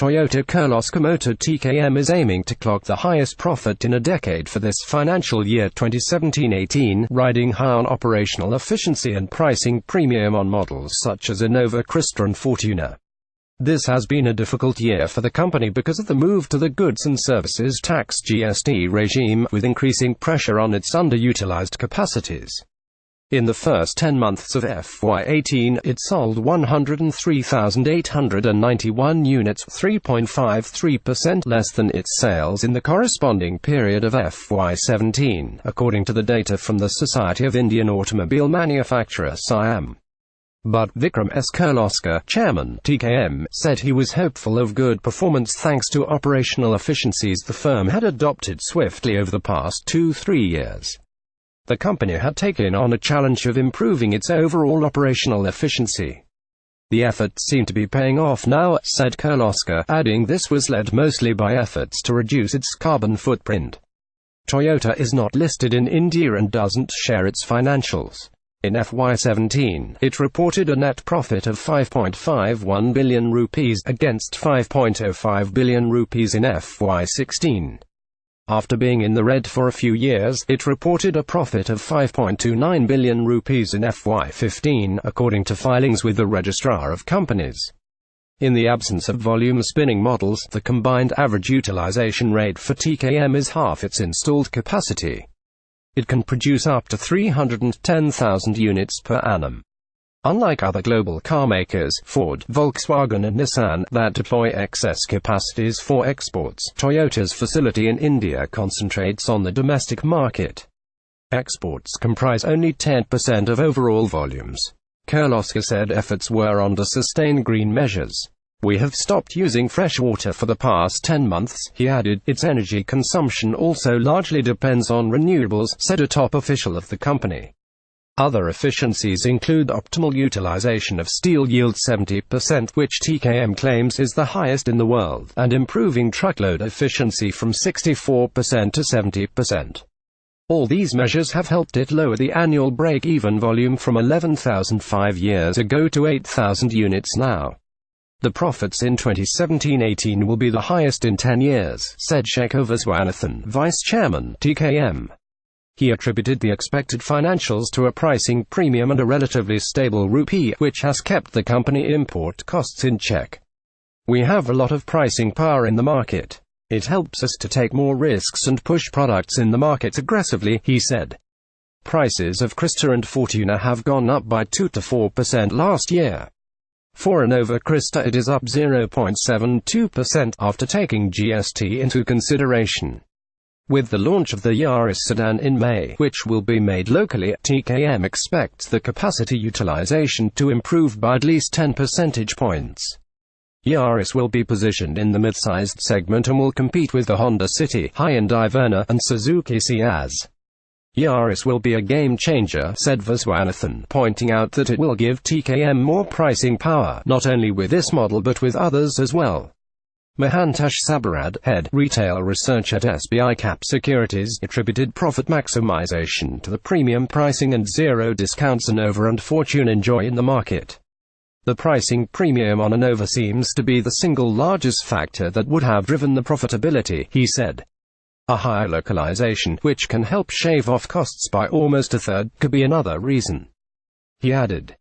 Toyota Kirloskar Motor (TKM) is aiming to clock the highest profit in a decade for this financial year 2017-18, riding high on operational efficiency and pricing premium on models such as Innova Crysta and Fortuner. This has been a difficult year for the company because of the move to the goods and services tax (GST) regime, with increasing pressure on its underutilized capacities. In the first 10 months of FY18, it sold 103,891 units, 3.53% less than its sales in the corresponding period of FY17, according to the data from the Society of Indian Automobile Manufacturers Siam. But Vikram S Kirloskar, chairman, TKM, said he was hopeful of good performance thanks to operational efficiencies the firm had adopted swiftly over the past 2-3 years. The company had taken on a challenge of improving its overall operational efficiency. The efforts seem to be paying off now, said Kirloskar, adding this was led mostly by efforts to reduce its carbon footprint. Toyota is not listed in India and doesn't share its financials. In FY17, it reported a net profit of 5.51 billion rupees against 5.05 billion rupees in FY16. After being in the red for a few years, it reported a profit of 5.29 billion rupees in FY15, according to filings with the Registrar of Companies. In the absence of volume spinning models, the combined average utilization rate for TKM is half its installed capacity. It can produce up to 310,000 units per annum. Unlike other global car makers, Ford, Volkswagen and Nissan, that deploy excess capacities for exports, Toyota's facility in India concentrates on the domestic market. Exports comprise only 10% of overall volumes. Kirloskar said efforts were on to sustain green measures. We have stopped using fresh water for the past 10 months, he added. Its energy consumption also largely depends on renewables, said a top official of the company. Other efficiencies include optimal utilization of steel yield 70%, which TKM claims is the highest in the world, and improving truckload efficiency from 64% to 70%. All these measures have helped it lower the annual break-even volume from 11,000 5 years ago to 8,000 units now. The profits in 2017-18 will be the highest in 10 years, said Shekhar Viswanathan, vice chairman, TKM. He attributed the expected financials to a pricing premium and a relatively stable rupee, which has kept the company import costs in check. We have a lot of pricing power in the market. It helps us to take more risks and push products in the market aggressively, he said. Prices of Crysta and Fortuner have gone up by 2 to 4% last year. For Innova Crysta it is up 0.72% after taking GST into consideration. With the launch of the Yaris sedan in May, which will be made locally, TKM expects the capacity utilization to improve by at least 10 percentage points. Yaris will be positioned in the mid-sized segment and will compete with the Honda City, Hyundai Verna, and Suzuki Ciaz. Yaris will be a game-changer, said Viswanathan, pointing out that it will give TKM more pricing power, not only with this model but with others as well. Mahantash Sabarad, head retail research at SBI Cap Securities, attributed profit maximization to the premium pricing and zero discounts Innova and Fortuner enjoy in the market. The pricing premium on Innova seems to be the single largest factor that would have driven the profitability, he said. A higher localization, which can help shave off costs by almost a third, could be another reason. He added.